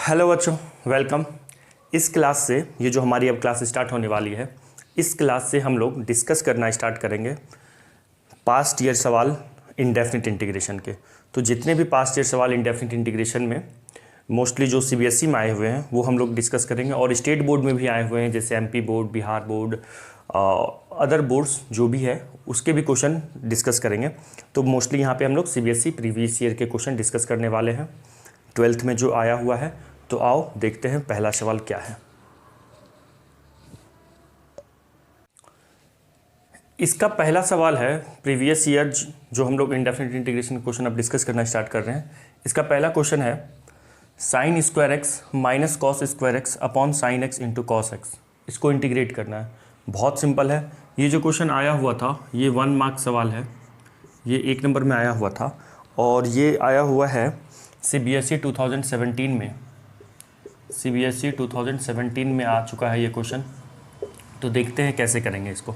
Hello बच्चों, welcome. इस class से ये जो हमारी अब क्लास स्टार्ट होने वाली है, इस क्लास से हम लोग डिस्कस करना स्टार्ट करेंगे पास्ट ईयर सवाल इंडेफिनिट इंटीग्रेशन के। तो जितने भी पास्ट ईयर सवाल इंडेफिनिट इंटीग्रेशन में मोस्टली जो सीबीएसई में आए हुए हैं वो हम लोग डिस्कस करेंगे, और स्टेट बोर्ड में भी आए हुए हैं जैसे MP board, Bihar board, other boards जो भी है उसके भी क्वेश्चन डिस्कस करेंगे। तो मोस्टली यहाँ पे हम लोग सीबीएसई प्रीवियस ईयर के क्वेश्चन डिस्कस करने वाले हैं, 12th में जो आया हुआ है। तो आओ देखते हैं पहला सवाल क्या है। इसका पहला सवाल है प्रीवियस ईयर जो हम लोग इंडेफिनिट इंटीग्रेशन क्वेश्चन अब डिस्कस करना स्टार्ट कर रहे हैं। इसका पहला क्वेश्चन है sine square x minus cos square x upon sine x into cos x. इसको इंटीग्रेट करना है। बहुत सिंपल है। ये जो क्वेश्चन आया हुआ था ये 1 मार्क सवाल है, ये 1 नंबर में आया हुआ था, और ये आया हुआ है सीबीएसई 2017 में। सीबीएसई 2017 में आ चुका है ये क्वेश्चन। तो देखते हैं कैसे करेंगे इसको।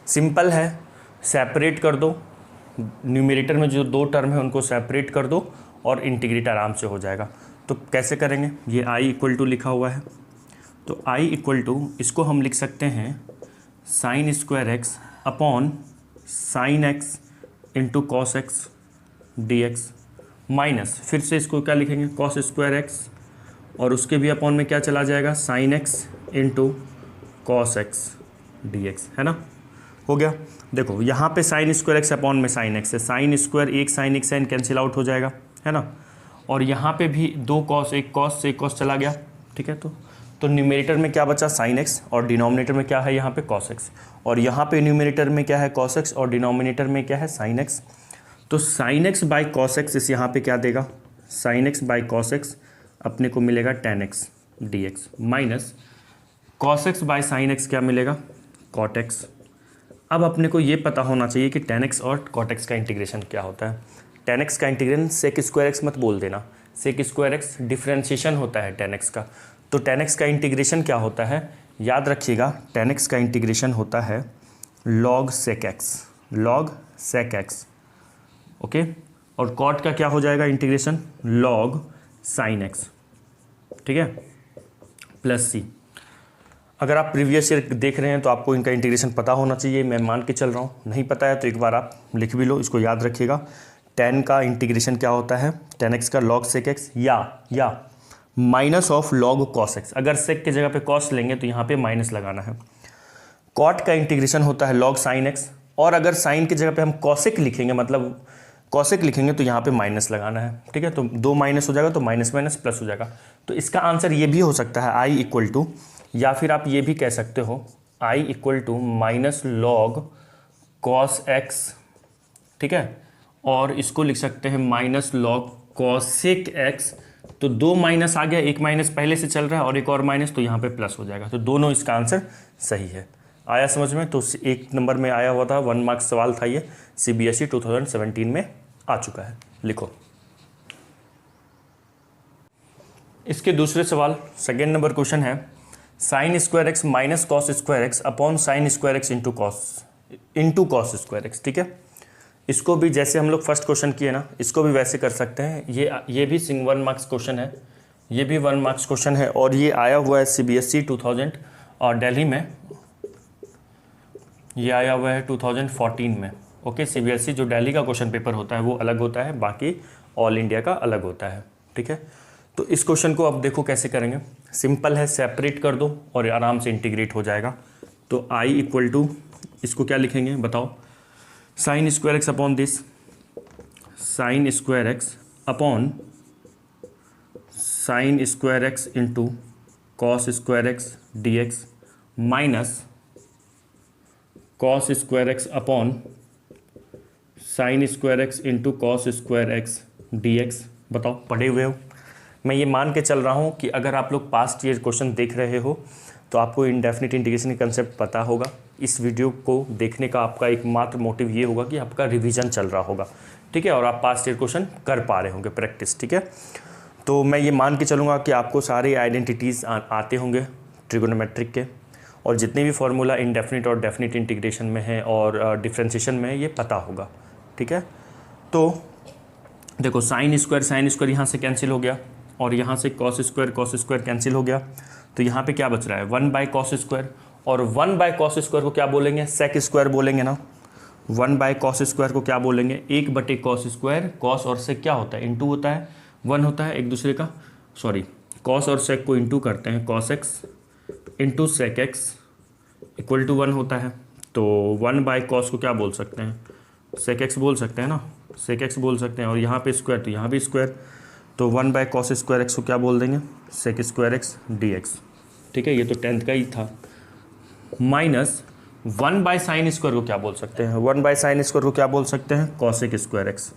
सिंपल है, सेपरेट कर दो, न्यूमरेटर में जो 2 टर्म है उनको सेपरेट कर दो और इंटीग्रेट आराम से हो जाएगा। तो कैसे करेंगे, ये i इक्वल टू लिखा हुआ है, तो i इक्वल टू इसको हम लिख सकते हैं sine square x upon sine x into cos x d x, minus फिर से इसको क्या लिखेंगे कॉस स्क्वायर एक्स, और उसके भी अपॉन में क्या चला जाएगा sine x into cos x d x, है ना। हो गया। देखो यहाँ पे साइन स्क्वायर एक्स अपॉन में साइन एक्स है, साइन स्क्वायर एक साइन कैंसिल आउट हो जाएगा, है ना। और यहाँ पे भी 2 कॉस, एक कॉस से एक कॉस चला गया, ठीक है। तो न्यूमरेटर में क्या बचा साइन एक्स, और डिनोमिनेटर में क्या है यहाँ पे कॉस एक्स, और यहाँ पे न्यूमरेटर में क्या है कॉस एक्स और डिनोमिनेटर में क्या है साइन एक्स। तो sine x by cos x इस यहाँ पे क्या देगा, sine x by cos x अपने को मिलेगा tan x dx, minus cos x by sine x क्या मिलेगा कॉट एक्स। अब अपने को ये पता होना चाहिए कि tan x और cot x का इंटीग्रेशन क्या होता है। tan x का इंटीग्रेशन सेक स्क्वायर एक्स मत बोल देना, सेक स्क्वायर एक्स डिफ्रेंशिएशन होता है tan x का। तो tan x का इंटीग्रेशन क्या होता है, याद रखिएगा, tan x का इंटीग्रेशन होता है log sec x, log sec x, okay. और cot का क्या हो जाएगा इंटीग्रेशन, log sin x, ठीक है, प्लस c। अगर आप प्रीवियस ईयर देख रहे हैं तो आपको इनका इंटीग्रेशन पता होना चाहिए, मैं मान के चल रहा हूँ। नहीं पता है तो एक बार आप लिख भी लो, इसको याद रखिएगा। tan का इंटीग्रेशन क्या होता है, tan x का log sec x या minus of log cos x। अगर sec की जगह पे cos लेंगे तो यहाँ पे माइनस लगाना है। cot का इंटीग्रेशन होता है log sin x, और अगर sin की जगह पे हम cosec लिखेंगे, मतलब कॉसेक लिखेंगे तो यहाँ पे माइनस लगाना है, ठीक है। तो 2 माइनस हो जाएगा तो माइनस माइनस प्लस हो जाएगा। तो इसका आंसर ये भी हो सकता है i इक्वल टू, या फिर आप ये भी कह सकते हो i equal to minus log cos x, ठीक है, और इसको लिख सकते हैं माइनस लॉग कॉसेक एक्स। तो 2 माइनस आ गया, 1 माइनस पहले से चल रहा है और एक और माइनस, तो यहाँ पे प्लस हो जाएगा। तो दोनों इसका आंसर सही है। आया समझ में। तो 1 नंबर में आया हुआ था, 1 मार्क्स सवाल था ये, सीबीएसई 2017 में आ चुका है। लिखो इसके दूसरे सवाल, सेकेंड नंबर क्वेश्चन है sine square x minus cos square x upon sine square x into cos square x, ठीक है। इसको भी जैसे हम लोग फर्स्ट क्वेश्चन किए ना, इसको भी वैसे कर सकते हैं। ये भी 1 मार्क्स क्वेश्चन है, ये भी 1 मार्क्स क्वेश्चन है, और ये आया हुआ है सीबीएसई 2000 और दिल्ली में ये आया हुआ है 2014 में, ओके। सीबीएसई जो दिल्ली का क्वेश्चन पेपर होता है वो अलग होता है, बाकी ऑल इंडिया का अलग होता है, ठीक है। तो इस क्वेश्चन को अब देखो कैसे करेंगे। सिंपल है, सेपरेट कर दो और आराम से इंटीग्रेट हो जाएगा। तो i इक्वल टू इसको क्या लिखेंगे बताओ, sine square x upon this, sine square x upon sine square x into cos square x d x, minus cos square x upon sine square x into cos square x d x. बताओ, पढ़े हुए हो। मैं ये मान के चल रहा हूँ कि अगर आप लोग पास्ट ईयर क्वेश्चन देख रहे हो तो आपको इंडेफिनिट इंटीग्रेशन का कंसेप्ट पता होगा। इस वीडियो को देखने का आपका एकमात्र मोटिव ये होगा कि आपका रिवीजन चल रहा होगा, ठीक है, और आप पास्ट ईयर क्वेश्चन कर पा रहे होंगे प्रैक्टिस, ठीक है। तो मैं ये मान के चलूँगा कि आपको सारे आइडेंटिटीज़ आते होंगे ट्रिगोनोमेट्रिक के, और जितने भी फार्मूला इंडेफिनिट और डेफिनिट इंटीग्रेशन में है और डिफ्रेंशिएशन में है ये पता होगा, ठीक है। तो देखो साइन स्क्वायर यहाँ से कैंसिल हो गया, और यहाँ से कॉस स्क्वायर कैंसिल हो गया, तो यहाँ पे क्या बच रहा है 1 बाय कॉस स्क्वायर, और 1 बाय कॉस स्क्वायर को क्या बोलेंगे, सेक स्क्वायर बोलेंगे ना। 1 बाय कॉस स्क्वायर को क्या बोलेंगे, 1 बटे कॉस स्क्वायर, कॉस और सेक क्या होता है, इंटू होता है, 1 होता है एक दूसरे का, सॉरी कॉस और सेक को इंटू करते हैं, cos x into sec x equal to 1 होता है। तो 1 बाय कॉस को क्या बोल सकते हैं, सेक एक्स बोल सकते हैं ना, सेक एक्स बोल सकते हैं, और यहाँ पे स्क्वायर तो यहाँ भी स्क्वायर, तो 1 बाय कॉस स्क्वायर एक्स को क्या बोल देंगे, sec square x d x. ठीक है, ये तो 10th का ही था। माइनस 1 बाय साइन स्क्वायर को क्या बोल सकते हैं, 1 बाय साइन स्क्वायर को क्या बोल सकते हैं, कॉसेक स्क्वायर एक्स,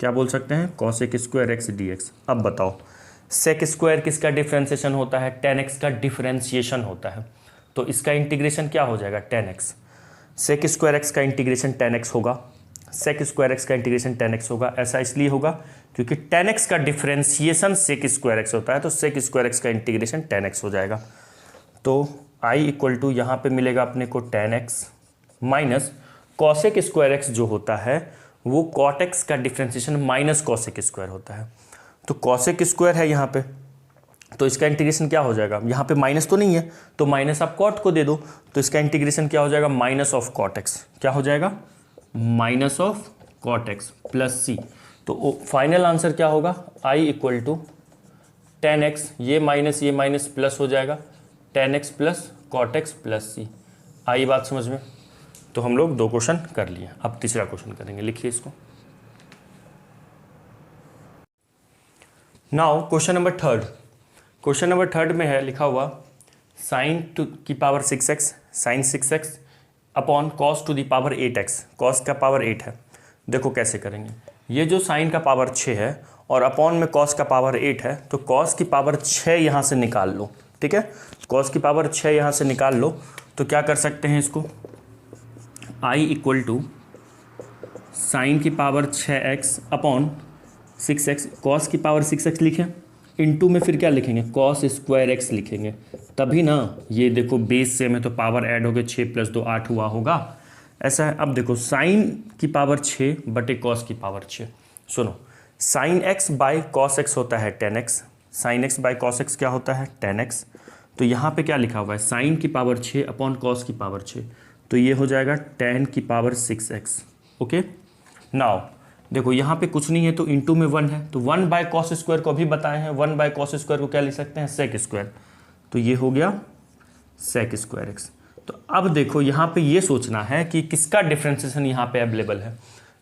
क्या बोल सकते हैं, cosec square x d x. अब बताओ सेक स्क्वायर किसका डिफ्रेंसिएशन होता है, tan x का डिफ्रेंसिएशन होता है, तो इसका इंटीग्रेशन क्या हो जाएगा, tan x। Sec square x का इंटीग्रेशन tan x होगा, सेक स्क्वायर एक्स का इंटीग्रेशन tan x होगा। ऐसा इसलिए होगा क्योंकि tan x का डिफ्रेंसिएशन सेक स्क्वायर एक्स होता है, तो सेक स्क्वायर एक्स का इंटीग्रेशन tan x हो जाएगा। तो I इक्वल टू यहाँ पर मिलेगा अपने को tan x minus cosec square x जो होता है वो कॉट एक्स का डिफ्रेंसिएशन माइनस कॉसेक स्क्वायर होता है। तो कॉसेक स्क्वायर है यहाँ पे, तो इसका इंटीग्रेशन क्या हो जाएगा, यहाँ पे माइनस तो नहीं है तो माइनस आप कॉट को दे दो, तो इसका इंटीग्रेशन क्या हो जाएगा, माइनस ऑफ कॉट एक्स, क्या हो जाएगा, minus of cot x plus c. तो फाइनल आंसर क्या होगा, I equal to tan x, ये माइनस प्लस हो जाएगा, tan x plus cot x plus c. आई बात समझ में। तो हम लोग 2 क्वेश्चन कर लिए, अब तीसरा क्वेश्चन करेंगे, लिखिए इसको। Now question number third, question number third में है लिखा हुआ साइन टू की power 6x sine 6x upon cos to the power 8x, cos का पावर 8 है। देखो कैसे करेंगे, ये जो साइन का पावर 6 है और अपॉन में कॉस का पावर 8 है, तो कॉस की पावर 6 यहाँ से निकाल लो। ठीक है, कॉस की पावर 6 यहाँ से निकाल लो, तो क्या कर सकते हैं इसको, I इक्वल टू साइन की power 6x upon 6x, cos की पावर 6x लिखें, इनटू में फिर क्या लिखेंगे, कॉस स्क्वायर एक्स लिखेंगे, तभी ना ये देखो बेस सेम है तो पावर ऐड हो गए, 6 + 2 8 हुआ होगा, ऐसा है। अब देखो साइन की पावर 6 बटे कॉस की पावर 6, सुनो sine x by cos x होता है tan x, sine x by cos x क्या होता है tan x। तो यहाँ पे क्या लिखा हुआ है, साइन की पावर 6 अपॉन कॉस की पावर 6, तो ये हो जाएगा tan की पावर 6x। ओके, नाउ देखो यहाँ पे कुछ नहीं है तो इंटू में 1 है, तो 1 बाय कॉस स्क्वायर को अभी बताए हैं, 1 बाय कॉस स्क्वायर को क्या लिख सकते हैं, सेक स्क्वायर, तो ये हो गया सेक स्क्वायर एक्स। तो अब देखो यहाँ पे ये सोचना है कि किसका डिफ्रेंसिएशन यहाँ पे अवेलेबल है।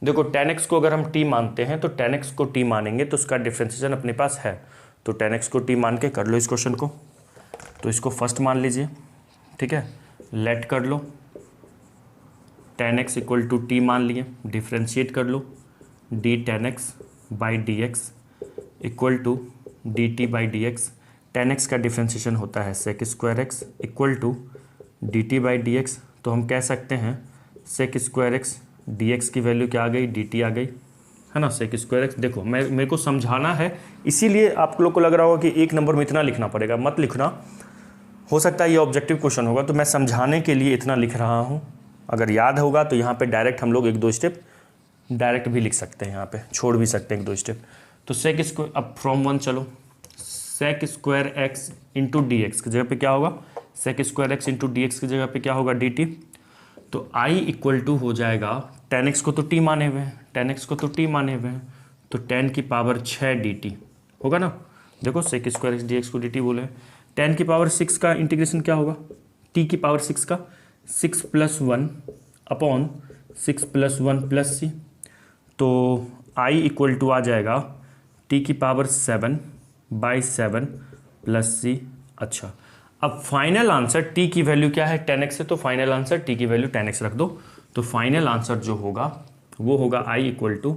देखो tan x को अगर हम t मानते हैं तो tan x को t मानेंगे तो उसका डिफ्रेंसिएशन अपने पास है, तो tan x को t मान के कर लो इस क्वेश्चन को। तो इसको फर्स्ट मान लीजिए, ठीक है, लेट कर लो, tan x equal to t मान लिए, डिफ्रेंशिएट कर लो, d tan x by d x equal to d t by d x. tan x का डिफ्रेंशिएशन होता है sec square x equal to d t by d x. तो हम कह सकते हैं sec square x d x की value क्या आ गई, डी टी आ गई, है ना, सेक स्क्वायर एक्स। देखो मेरे को समझाना है, इसीलिए आप लोग को लग रहा होगा कि 1 नंबर में इतना लिखना पड़ेगा, मत लिखना, हो सकता है ये ऑब्जेक्टिव क्वेश्चन होगा, तो मैं समझाने के लिए इतना लिख रहा हूँ। अगर याद होगा तो यहाँ पे डायरेक्ट हम लोग 1-2 स्टेप डायरेक्ट भी लिख सकते हैं, यहाँ पे छोड़ भी सकते हैं 1-2 स्टेप। तो सेक स्क्वायर, अब फ्रॉम 1 चलो, sec square x into d x की जगह पे क्या होगा, sec square x into d x की जगह पे क्या होगा, डी टी। तो आई इक्वल टू हो जाएगा, tan x को तो t माने हुए हैं, tan x को तो t माने हुए हैं, तो tan की पावर 6 डी टी होगा ना। देखो sec square x d x को डी टी बोले, tan की पावर 6 का इंटीग्रेशन क्या होगा, t की पावर 6 का 6 + 1 अपॉन 6 + 1 + c। तो I इक्वल टू आ जाएगा t की पावर 7 बाई 7 + c। अच्छा, अब फाइनल आंसर t की वैल्यू क्या है, tan x है, तो फाइनल आंसर t की वैल्यू tan x रख दो। तो फाइनल आंसर जो होगा वो होगा I इक्वल टू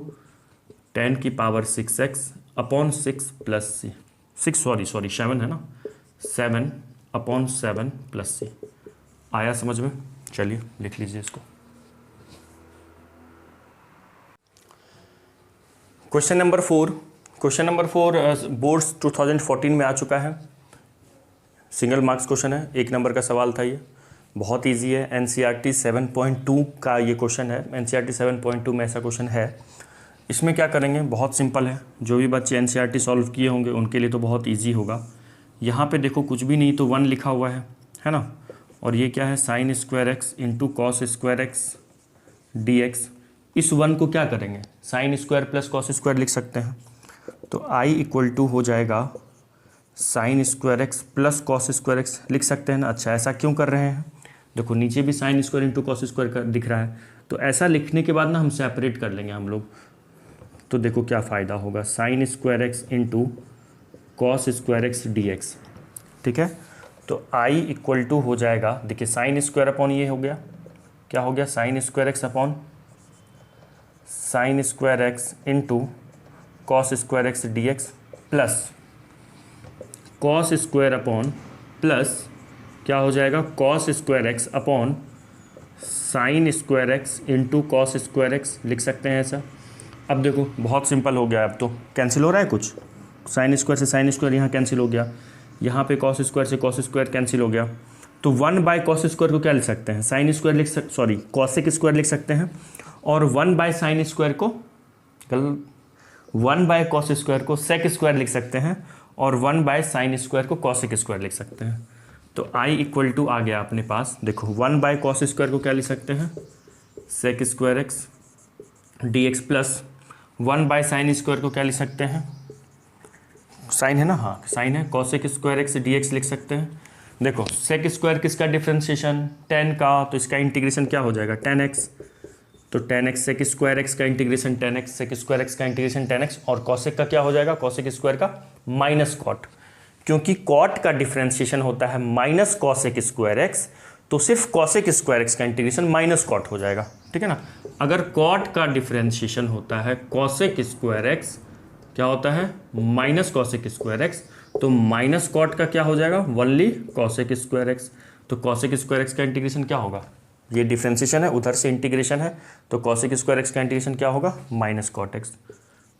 tan की पावर 6x अपॉन 6 + c, 7 है ना, 7 अपॉन 7 + c। आया समझ में, चलिए लिख लीजिए इसको। Question number 4, question number 4 boards 2014 में आ चुका है, सिंगल मार्क्स क्वेश्चन है, 1 नंबर का सवाल था ये, बहुत इजी है। NCERT 7.2 का ये क्वेश्चन है, NCERT 7.2 में ऐसा क्वेश्चन है। इसमें क्या करेंगे, बहुत सिंपल है, जो भी बच्चे एनसीईआरटी सॉल्व किए होंगे उनके लिए तो बहुत इजी होगा। यहाँ पे देखो कुछ भी नहीं तो 1 लिखा हुआ है ना, और ये क्या है sine square x into cos square x d x. इस 1 को क्या करेंगे, sine square plus cos square लिख सकते हैं, तो आई इक्वल टू हो जाएगा sine square x plus cos square x लिख सकते हैं ना। अच्छा, ऐसा क्यों कर रहे हैं, देखो नीचे भी sine square into cos square दिख रहा है, तो ऐसा लिखने के बाद ना हम सेपरेट कर लेंगे हम लोग। तो देखो क्या फ़ायदा होगा, sine square x into cos square x d x, ठीक है। तो आई इक्वल टू हो जाएगा, देखिए साइन स्क्वायर अपॉन ये हो गया, क्या हो गया sine square x upon sine square x into cos square x d x plus cos square upon plus क्या हो जाएगा cos square x upon sine square x into cos square x लिख सकते हैं ऐसा। अब देखो बहुत सिंपल हो गया, अब तो कैंसिल हो रहा है कुछ, साइन स्क्वायर से साइन स्क्वायर यहाँ कैंसिल हो गया, यहाँ पे कॉस स्क्वायर से कॉस स्क्वायर कैंसिल हो गया, तो 1 बाय कॉस स्क्वायर को क्या लिख सकते हैं, साइन स्क्वायर लिख सकते, सॉरी कॉसेक स्क्वायर लिख सकते हैं, और 1 बाय साइन स्क्वायर को 1 बाय कॉस स्क्वायर को सेक स्क्वायर लिख सकते हैं, और 1 बाय साइन स्क्वायर को कॉसेक स्क्वायर लिख सकते हैं। तो आई इक्वल टू आ गया अपने पास, देखो 1 बाय कॉस स्क्वायर को क्या लिख सकते हैं sec square x d x plus 1 by sine square को क्या लिख सकते हैं, साइन है ना, हाँ साइन है, cosec square x d x लिख सकते हैं। देखो सेक स्क्वायर किसका डिफ्रेंशिएशन 10 का, तो इसका इंटीग्रेशन क्या हो जाएगा 10x, तो 10x सेक स्क्वायर एक्स का integration 10x sec square x का इंटीग्रेशन 10x, और कॉसेक का क्या हो जाएगा कॉसेक स्क्वायर का माइनस कॉट, क्योंकि कॉट का डिफ्रेंशिएशन होता है माइनस कॉसेक स्क्वायर एक्स, तो सिर्फ कॉसेक स्क्वायर एक्स का इंटीग्रेशन माइनस कॉट हो जाएगा, ठीक है ना। अगर कॉट का डिफ्रेंशिएशन होता है कॉसेक स्क्वायर एक्स, क्या होता है माइनस कॉसेक स्क्वायर एक्स, तो माइनस कॉट का क्या हो जाएगा वनली कॉसेक स्क्वायर एक्स, तो कॉसेक स्क्वायर एक्स का इंटीग्रेशन क्या होगा, ये डिफ्रेंशिएशन है उधर से इंटीग्रेशन है, तो कॉसेक स्क्वायर एक्स का इंटीग्रेशन क्या होगा माइनस कॉट एक्स,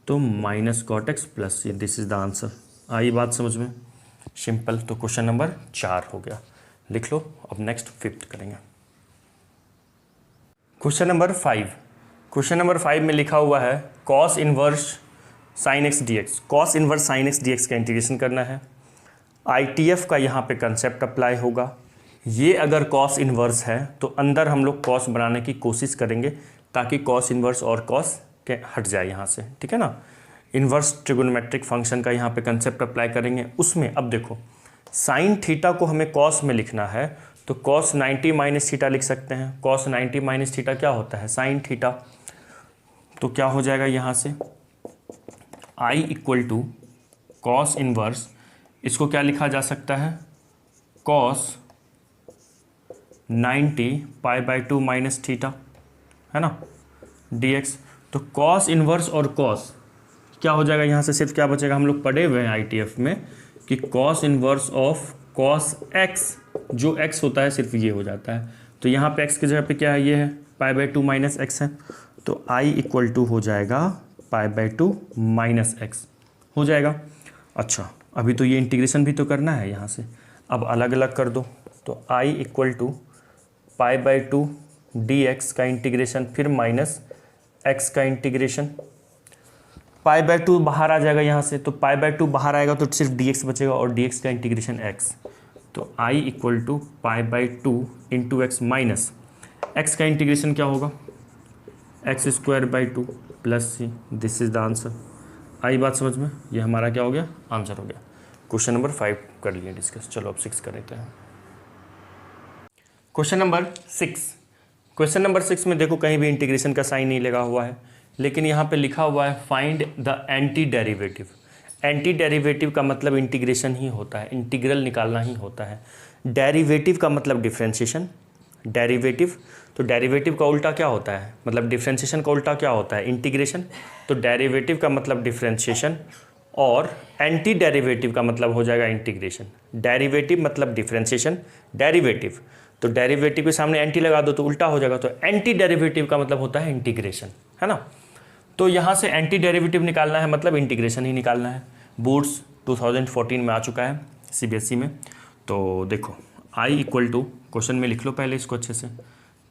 तो माइनस कॉट एक्स प्लस ये, दिस इज द आंसर। आई बात समझ में, सिंपल। तो क्वेश्चन नंबर 4 हो गया, लिख लो। अब नेक्स्ट 5th करेंगे। क्वेश्चन नंबर 5, क्वेश्चन नंबर 5 में लिखा हुआ है cos inverse sine x d x, cos inverse sine x d x का इंटीग्रेशन करना है। ITF का यहाँ पे कंसेप्ट अप्लाई होगा, ये अगर कॉस इनवर्स है तो अंदर हम लोग कॉस बनाने की कोशिश करेंगे ताकि कॉस इनवर्स और कॉस के हट जाए यहाँ से, ठीक है ना। इनवर्स ट्रिगोनोमेट्रिक फंक्शन का यहाँ पे कंसेप्ट अप्लाई करेंगे। उसमें अब देखो साइन थीटा को हमें कॉस में लिखना है, तो कॉस 90 माइनस थीटा लिख सकते हैं। कॉस 90 माइनस थीटा क्या होता है साइन थीटा, तो क्या हो जाएगा यहाँ से I equal to cos inverse, इसको क्या लिखा जा सकता है cos 90 pi by 2 minus theta, है ना dx। तो कॉस इनवर्स और कॉस क्या हो जाएगा यहाँ से, सिर्फ क्या बचेगा, हम लोग पढ़े हुए हैं ITF में कि cos inverse of cos x, जो x होता है सिर्फ ये हो जाता है, तो यहाँ पे x की जगह पे क्या है, ये है पाई बाई 2 माइनस एक्स है, तो i इक्वल टू हो जाएगा पाई बाई 2 माइनस एक्स हो जाएगा। अच्छा अभी तो ये इंटीग्रेशन भी तो करना है यहाँ से, अब अलग अलग कर दो, तो i equal to pi by 2 d x का इंटीग्रेशन, फिर माइनस एक्स का इंटीग्रेशन, पाई बाई 2 बाहर आ जाएगा यहाँ से, तो पाई बाई 2 बाहर आएगा तो सिर्फ dx बचेगा, और dx का इंटीग्रेशन x, तो i equal to pi by 2 into x minus x का इंटीग्रेशन क्या होगा x square by 2 plus c, this is the answer. आई बात समझ में, ये हमारा क्या हो गया आंसर हो गया। क्वेश्चन नंबर 5 कर लिए डिस्कस, चलो अब 6 कर लेते हैं। क्वेश्चन नंबर 6, क्वेश्चन नंबर 6 में देखो कहीं भी इंटीग्रेशन का साइन नहीं लगा हुआ है, लेकिन यहाँ पे लिखा हुआ है find the anti derivative. Anti derivative का मतलब इंटीग्रेशन ही होता है, इंटीग्रल निकालना ही होता है। डेरिवेटिव का मतलब डिफ्रेंशिएशन, डेरिवेटिव, तो डेरिवेटिव का उल्टा क्या होता है, मतलब डिफ्रेंशिएशन का उल्टा क्या होता है इंटीग्रेशन, तो डेरिवेटिव का मतलब डिफ्रेंशिएशन, और एंटी डेरिवेटिव का मतलब हो जाएगा इंटीग्रेशन। डेरिवेटिव मतलब डिफ्रेंशिएशन, डेरिवेटिव, तो डेरिवेटिव के सामने एंटी लगा दो तो उल्टा हो जाएगा, तो एंटी डेरिवेटिव का मतलब होता है इंटीग्रेशन, है ना। तो यहाँ से एंटी डेरिवेटिव निकालना है, मतलब इंटीग्रेशन ही निकालना है। बोर्ड्स 2014 में आ चुका है CBSE में। तो देखो i इक्वल टू, क्वेश्चन में लिख लो पहले इसको अच्छे से,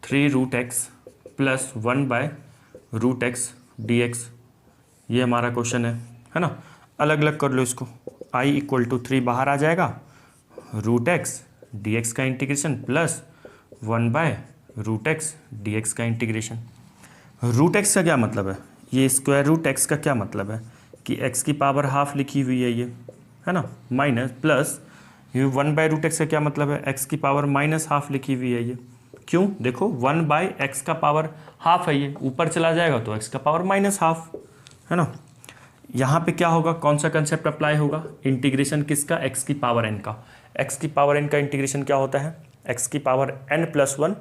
3 root x plus 1 by root x d x ये हमारा क्वेश्चन है ना। अलग अलग कर लो इसको। i इक्वल टू 3 बाहर आ जाएगा, रूट एक्स डी एक्स का integration plus 1 by root x d x का इंटीग्रेशन। रूट एक्स का क्या मतलब है, ये स्क्वायर रूट एक्स का क्या मतलब है कि x की पावर हाफ लिखी हुई है ये, है ना, माइनस प्लस ये 1 बाय रूट एक्स का क्या मतलब है, x की पावर माइनस हाफ लिखी हुई है ये। क्यों, देखो 1 बाय एक्स का पावर हाफ है, ये ऊपर चला जाएगा तो x का पावर माइनस हाफ, है ना। यहाँ पे क्या होगा, कौन सा कंसेप्ट अप्लाई होगा, इंटीग्रेशन किसका, x की पावर n का। x की पावर n का इंटीग्रेशन क्या होता है, x की power n plus 1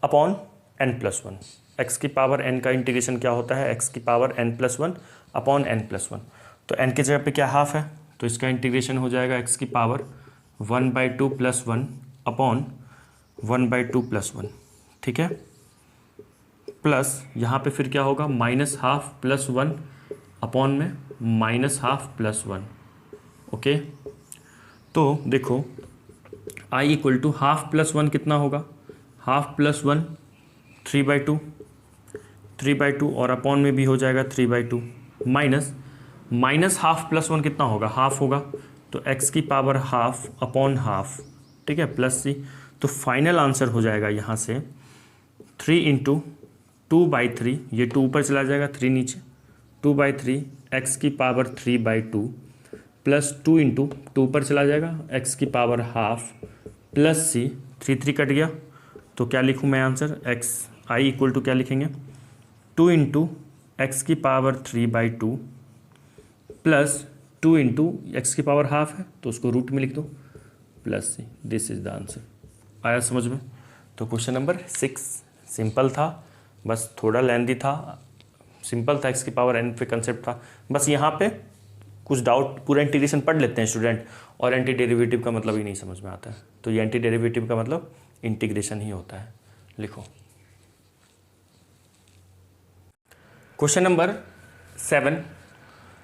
upon n plus 1। x की पावर n का इंटीग्रेशन क्या होता है, x की power n plus 1 upon n plus 1। तो n की जगह पे क्या हाफ है, तो इसका इंटीग्रेशन हो जाएगा x की power 1 by 2 plus 1 upon 1 by 2 plus 1, ठीक है। प्लस यहाँ पे फिर क्या होगा, माइनस हाफ प्लस 1 अपॉन में माइनस हाफ प्लस 1, ओके। तो देखो i equal to half plus 1 कितना होगा, हाफ प्लस 1 3/2 और अपॉन में भी हो जाएगा 3/2 माइनस हाफ प्लस 1 कितना होगा, हाफ होगा, तो x की पावर हाफ अपॉन हाफ, ठीक है, प्लस c। तो फाइनल आंसर हो जाएगा यहाँ से 3 इंटू 2/3, ये 2 ऊपर चला जाएगा 3 नीचे, 2/3 x की पावर 3/2 प्लस 2 इंटू 2 ऊपर चला जाएगा x की power half plus c, 3 cut गया। तो क्या लिखूँ मैं answer, x i equal to क्या लिखेंगे, 2 इंटू एक्स की पावर 3/2 प्लस 2 इंटू एक्स की पावर हाफ है तो उसको रूट में लिख दो plus c। This is the answer. आया समझ में। तो क्वेश्चन नंबर 6 सिंपल था, बस थोड़ा लेंदी था, सिंपल था, एक्स की पावर n पे कंसेप्ट था। बस यहाँ पे कुछ डाउट, पूरा इंटीग्रेशन पढ़ लेते हैं स्टूडेंट, और एंटी डेरिवेटिव का मतलब ही नहीं समझ में आता है। तो ये एंटी डेरिवेटिव का मतलब इंटीग्रेशन ही होता है। लिखो क्वेश्चन नंबर 7,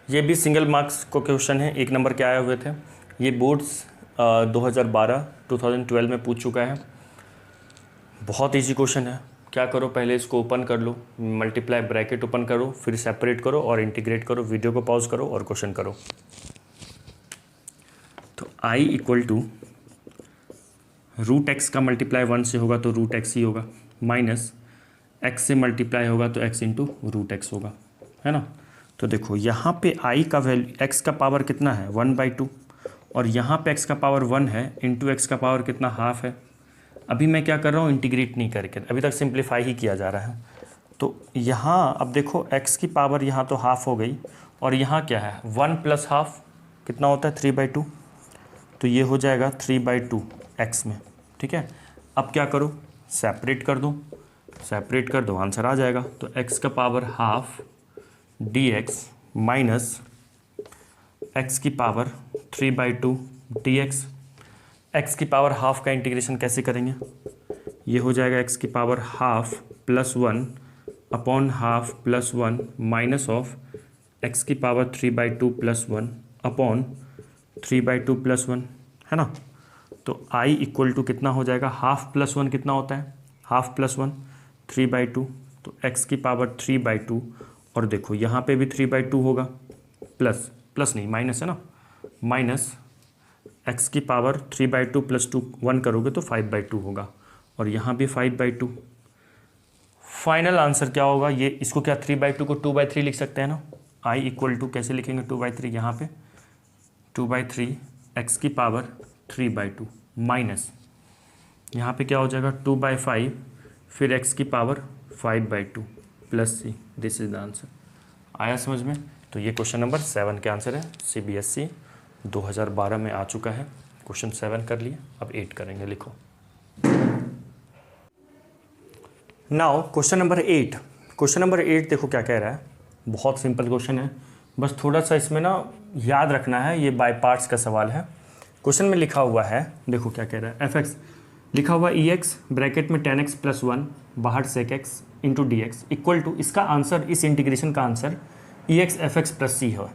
ये भी सिंगल मार्क्स को क्वेश्चन है, 1 नंबर के आए हुए थे। ये बोर्ड्स 2012 में पूछ चुका है। बहुत इजी क्वेश्चन है। क्या करो, पहले इसको ओपन कर लो, मल्टीप्लाई ब्रैकेट ओपन करो, फिर सेपरेट करो और इंटीग्रेट करो, वीडियो को पॉज करो और क्वेश्चन करो। तो i equal to root x का मल्टीप्लाई 1 से होगा तो रूट एक्स ही होगा, माइनस x से मल्टीप्लाई होगा तो x इंटू रूट एक्स होगा, है ना। तो देखो यहाँ पे i का वैल्यू, x का पावर कितना है 1/2 और यहाँ पे x का पावर 1 है, इंटू x का पावर कितना हाफ है। अभी मैं क्या कर रहा हूँ, इंटीग्रेट नहीं करके, अभी तक सिंप्लीफाई ही किया जा रहा है। तो यहाँ अब देखो x की पावर यहाँ तो हाफ हो गई और यहाँ क्या है 1 प्लस हाफ कितना होता है 3/2, तो ये हो जाएगा 3/2 x में, ठीक है। अब क्या करो, सेपरेट कर दो, आंसर आ जाएगा। तो x का power half dx minus x की पावर 3/2 dx। x की पावर हाफ का इंटीग्रेशन कैसे करेंगे, ये हो जाएगा x की power half plus 1 upon half plus 1 minus of x की पावर 3/2 प्लस 1 अपॉन 3/2 प्लस 1, है ना। तो i इक्वल टू कितना हो जाएगा, हाफ प्लस 1 कितना होता है, हाफ प्लस 1 3/2, तो x की पावर 3/2 और देखो यहाँ पे भी 3/2 होगा, प्लस नहीं माइनस है ना, माइनस x की पावर 3/2 प्लस 2 1 करोगे तो 5/2 होगा और यहाँ भी 5/2। फाइनल आंसर क्या होगा, ये इसको क्या 3/2 को 2/3 लिख सकते हैं ना। i इक्वल टू कैसे लिखेंगे 2/3, यहाँ पे 2/3 x की पावर 3/2 माइनस यहाँ पे क्या हो जाएगा 2/5 फिर x की power 5/2 plus c। This is the answer. आया समझ में। तो ये क्वेश्चन नंबर 7 के आंसर है। CBSE 2012 में आ चुका है। क्वेश्चन 7 कर लिए, अब 8 करेंगे। लिखो now question number 8। Question number 8 देखो क्या कह रहा है, बहुत सिंपल क्वेश्चन है, बस थोड़ा सा इसमें ना याद रखना है, ये बाय पार्ट्स का सवाल है। क्वेश्चन में लिखा हुआ है, देखो क्या कह रहा है, fx लिखा हुआ ex ब्रैकेट में 10x प्लस 1 बाहर sec x into d x equal to, इसका आंसर, इस इंटीग्रेशन का answer ex fx plus c है।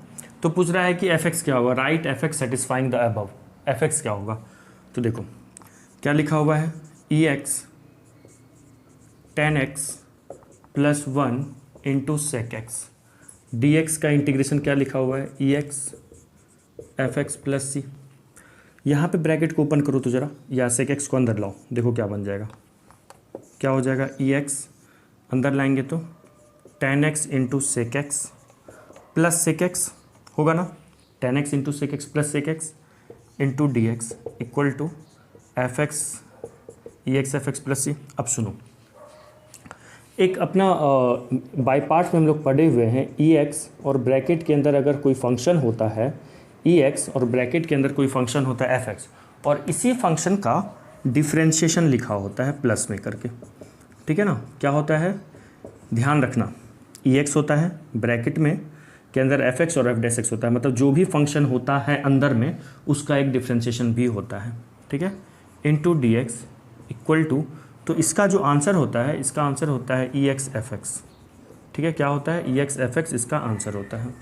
तो पूछ रहा है कि fx क्या होगा, right fx satisfying the above, fx क्या होगा। तो देखो क्या लिखा हुआ है, ex 10x plus 1 into sec x dx का इंटीग्रेशन क्या लिखा हुआ है, ex fx प्लस सी। यहाँ पे ब्रैकेट को ओपन करो तो ज़रा, या sec x को अंदर लाओ, देखो क्या बन जाएगा, क्या हो जाएगा, ex अंदर लाएंगे तो tan x into sec x plus sec x होगा ना, tan x into sec x plus sec x into d x equal to f x e x f x plus c. अब सुनो, एक अपना बाय पार्ट्स में हम लोग पढ़े हुए हैं, ई एक्स और ब्रैकेट के अंदर अगर कोई फंक्शन होता है, ई एक्स और ब्रैकेट के अंदर कोई फंक्शन होता है एफ एक्स, और इसी फंक्शन का डिफ्रेंशिएशन लिखा होता है प्लस में करके, ठीक है ना। क्या होता है, ध्यान रखना, ई एक्स होता है ब्रैकेट में के अंदर एफ एक्स और एफ डैश एक्स होता है, मतलब जो भी फंक्शन होता है अंदर में उसका एक डिफ्रेंशिएशन भी होता है, ठीक है, into d x equal to, तो इसका जो आंसर होता है, इसका आंसर होता है ई एक्स एफ एक्स, ठीक है, क्या होता है, ई एक्स एफ एक्स इसका आंसर होता है।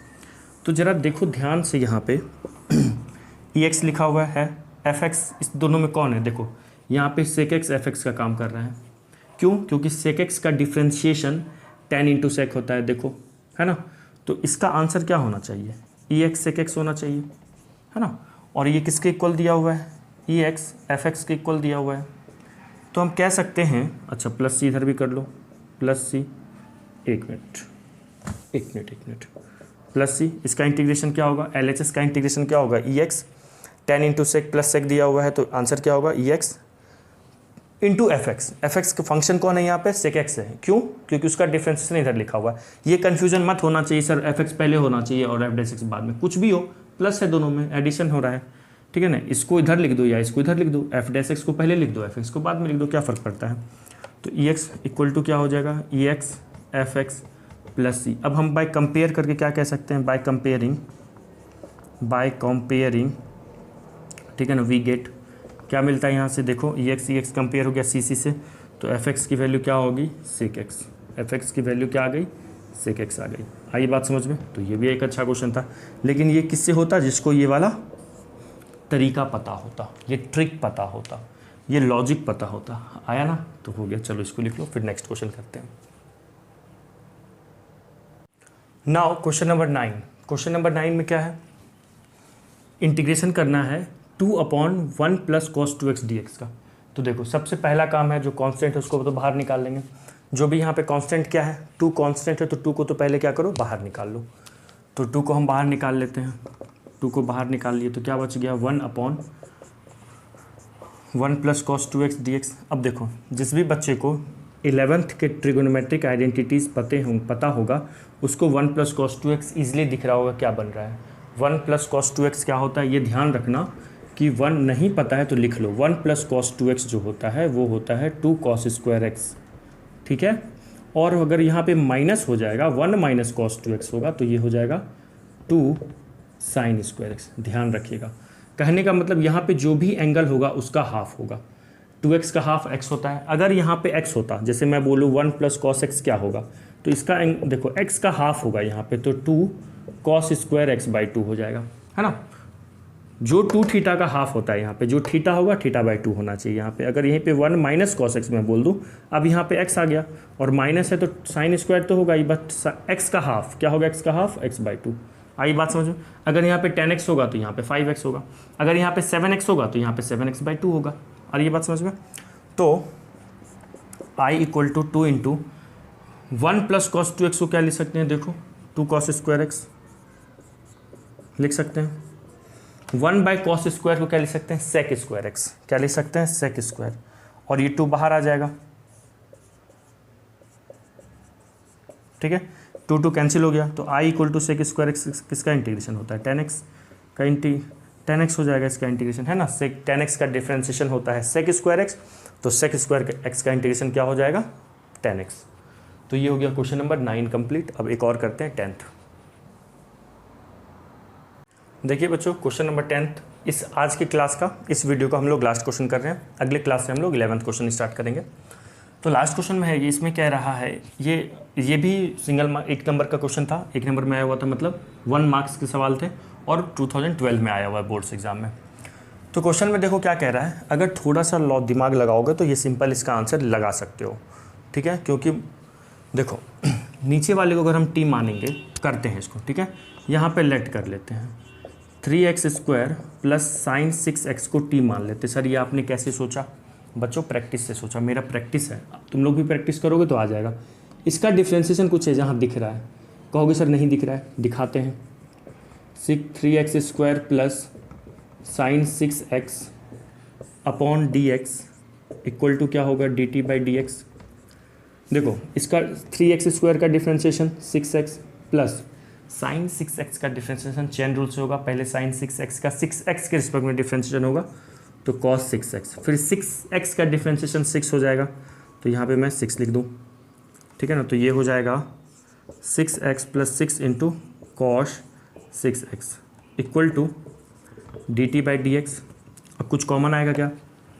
तो ज़रा देखो ध्यान से, यहाँ पे ई एक्स लिखा हुआ है, एफ एक्स, इस दोनों में कौन है, देखो यहाँ पे सेक एक्स एफ एक्स का काम कर रहा है, क्यों, क्योंकि सेक एक्स का डिफ्रेंशिएशन टेन इंटू सेक होता है, देखो है ना। तो इसका आंसर क्या होना चाहिए, ई एक्स सेक एक्स होना चाहिए, है ना। और ये किसके इक्वल दिया हुआ है, ई एक्स एफ एक्स के इक्वल दिया हुआ है। तो हम कह सकते हैं, अच्छा प्लस सी इधर भी कर लो, प्लस सी, एक मिनट, प्लस सी, इसका इंटीग्रेशन क्या होगा, एल एच एस का इंटीग्रेशन क्या होगा, e x tan into sec plus sec दिया हुआ है, तो आंसर क्या होगा, e x into f x का फंक्शन कौन है यहाँ पे, सेक एक्स है, क्यों, क्योंकि उसका डिफरेंशिएशन इधर लिखा हुआ है। ये कन्फ्यूजन मत होना चाहिए सर, एफ एक्स पहले होना चाहिए और एफ डैश एक्स बाद में, कुछ भी हो, प्लस है, दोनों में एडिशन हो रहा है, ठीक है ना। इसको इधर लिख दो या इसको इधर लिख दो, एफ डैश एक्स को पहले लिख दो, एफ एक्स को बाद में लिख दो, क्या फ़र्क पड़ता है। तो ई एक्स इक्वल टू क्या हो जाएगा, ई x f x plus c. अब हम बाय कंपेयर करके क्या कह सकते हैं, बाय कंपेयरिंग, ठीक है ना, वी गेट, क्या मिलता है यहाँ से, देखो ई एक्स कंपेयर हो गया सी सी से, तो एफ एक्स की वैल्यू क्या होगी, सेक एक्स, एफ एक्स की वैल्यू क्या आ गई, सेक एक्स आ गई। आई बात समझ में। तो ये भी एक अच्छा क्वेश्चन था, लेकिन ये किससे होता, जिसको ये वाला तरीका पता होता, ये ट्रिक पता होता, ये लॉजिक पता होता। आया ना, तो हो गया, चलो इसको लिख लो, फिर नेक्स्ट क्वेश्चन करते हैं। Now question number 9, question number 9 में क्या है, इंटीग्रेशन करना है 2/1 प्लस कॉस 2x dx का। तो देखो सबसे पहला काम है, जो कांस्टेंट है उसको तो बाहर निकाल लेंगे। जो भी यहाँ पे कांस्टेंट क्या है, 2 कांस्टेंट है, तो 2 को तो पहले क्या करो, बाहर निकाल लो। तो 2 को हम बाहर निकाल लेते हैं, 2 को बाहर निकाल लिए तो क्या बच गया, 1/1 प्लस कॉस 2x dx। अब देखो जिस भी बच्चे को 11th के ट्रिगोनोमेट्रिक आइडेंटिटीज़ पता होगा, उसको 1 प्लस कॉस 2x ईजिली दिख रहा होगा क्या बन रहा है। 1 प्लस कॉस 2x क्या होता है, ये ध्यान रखना कि 1 नहीं पता है तो लिख लो, 1 प्लस कॉस 2x जो होता है वो होता है 2 कॉस स्क्वायर एक्स, ठीक है। और अगर यहाँ पे माइनस हो जाएगा, 1 माइनस कॉस 2x होगा, तो ये हो जाएगा 2 साइन स्क्वायर एक्स। ध्यान रखिएगा, कहने का मतलब यहाँ पे जो भी एंगल होगा उसका हाफ होगा, 2x का हाफ x होता है। अगर यहाँ पे x होता, जैसे मैं बोलूँ 1 प्लस कॉस x क्या होगा, तो इसका देखो x का हाफ होगा यहाँ पे, तो 2 कॉस स्क्वायर एक्स बाई 2 हो जाएगा, है ना। जो 2 थीटा का हाफ होता है, यहाँ पे जो थीटा होगा थीटा बाई 2 होना चाहिए यहाँ पे। अगर यहीं पे 1 माइनस कॉस एक्स मैं बोल दूँ, अब यहाँ पे x आ गया और माइनस है तो साइन स्क्वायर तो होगा ही, बट x का हाफ क्या होगा, x का हाफ x बाई 2। आई बात समझ में। अगर यहाँ पे 10x होगा तो यहाँ पे 5x होगा, अगर यहाँ पे 7x होगा तो यहाँ पे 7x बाई 2 होगा। और ये बात समझ में। तो i equal to 2 into 1 plus cos 2x को क्या लिख सकते हैं, देखो 2 कॉस स्क्वायर एक्स लिख सकते हैं। 1 बाई कॉस स्क्वायर को क्या लिख सकते हैं, सेक स्क्वायर एक्स, क्या लिख सकते हैं, सेक स्क्वायर, और ये 2 बाहर आ जाएगा, ठीक है, 2 कैंसिल हो गया। तो i equal to sec square x किसका इंटीग्रेशन होता है, 10x का 10x हो जाएगा इसका इंटीग्रेशन, है ना। सेक 10x का डिफ्रेंशिएशन होता है सेक स्क्वायर एक्स, तो सेक स्क्वायर एक्स का इंटीग्रेशन क्या हो जाएगा, 10x। तो ये हो गया क्वेश्चन नंबर 9 कंप्लीट। अब एक और करते हैं 10th। देखिए बच्चों, क्वेश्चन नंबर 10th इस आज की क्लास का, इस वीडियो का हम लोग लास्ट क्वेश्चन कर रहे हैं। अगले क्लास से हम लोग 11th क्वेश्चन स्टार्ट करेंगे। तो लास्ट क्वेश्चन में है ये, इसमें कह रहा है ये भी सिंगल मार्क 1 नंबर का क्वेश्चन था, 1 नंबर में आया हुआ था, मतलब 1 मार्क्स के सवाल थे और 2012 में आया हुआ है बोर्ड्स एग्जाम में। तो क्वेश्चन में देखो क्या कह रहा है, अगर थोड़ा सा दिमाग लगाओगे तो ये सिंपल इसका आंसर लगा सकते हो, ठीक है। क्योंकि देखो नीचे वाले को अगर हम टी मानेंगे करते हैं इसको, ठीक है। यहाँ पे लेट कर लेते हैं 3x² प्लस साइन 6x को t मान लेते हैं। सर ये आपने कैसे सोचा? बच्चों प्रैक्टिस से सोचा, मेरा प्रैक्टिस है, तुम लोग भी प्रैक्टिस करोगे तो आ जाएगा। इसका डिफ्रेंशिएशन कुछ है जहाँ दिख रहा है, कहोगे सर नहीं दिख रहा है, दिखाते हैं। 3x² plus sine 6x upon dx equal to क्या होगा dt/dx। देखो इसका 3x² का differentiation 6x plus sine 6x का डिफ्रेंशिएशन चेन रूल से होगा। पहले साइन 6x का 6x के रिस्पेक्ट में डिफ्रेंशिएशन होगा तो cos 6x, फिर 6x का डिफ्रेंशिएशन 6 हो जाएगा तो यहाँ पे मैं 6 लिख दूँ, ठीक है ना। तो ये हो जाएगा 6x plus 6 into cos 6x equal to dt/dx। अब कुछ कॉमन आएगा क्या?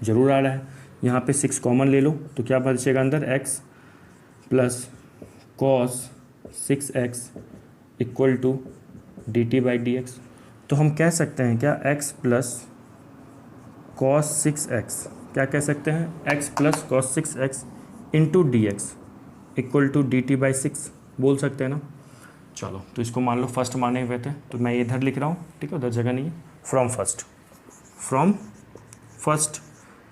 ज़रूर आ रहा है। यहाँ पे 6 कॉमन ले लो तो क्या बचेगा अंदर, x plus cos 6x equal to dt/dx। तो हम कह सकते हैं क्या x प्लस कॉस 6x, क्या कह सकते हैं, x plus cos 6x into dx equal to dt/6 बोल सकते हैं ना। चलो तो इसको मान लो फर्स्ट माने हुए थे तो मैं इधर लिख रहा हूँ, ठीक है, उधर जगह नहीं है। फ्रॉम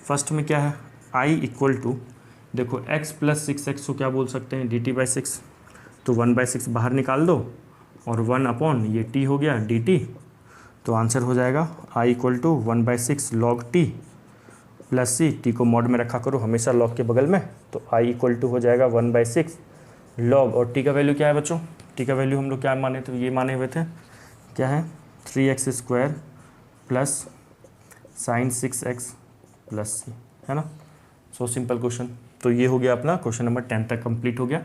फर्स्ट में क्या है, i इक्वल टू, देखो x प्लस 6x को क्या बोल सकते हैं, dt/6। तो 1/6 बाहर निकाल दो और 1 अपॉन ये t हो गया dt। तो आंसर हो जाएगा i equal to 1/6 log t plus c, t को मॉड में रखा करो हमेशा log के बगल में। तो i इक्वल टू हो जाएगा 1/6 log, और t का वैल्यू क्या है बच्चों, t का वैल्यू हम लोग क्या माने थे, ये माने हुए थे क्या है 3x² plus sine 6x plus c, है ना। So simple question. तो ये हो गया अपना क्वेश्चन नंबर 10 तक कंप्लीट हो गया।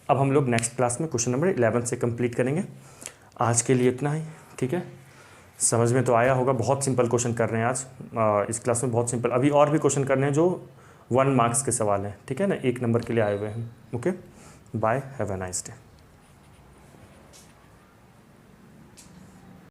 अब हम लोग नेक्स्ट क्लास में क्वेश्चन नंबर 11 से कंप्लीट करेंगे। आज के लिए इतना ही, ठीक है। समझ में तो आया होगा, बहुत सिंपल क्वेश्चन कर रहे हैं आज इस क्लास में, बहुत सिंपल। अभी और भी क्वेश्चन करने हैं जो 1 मार्क्स के सवाल हैं, ठीक है ना, 1 नंबर के लिए आए हुए हैं। Okay, bye, have a nice day.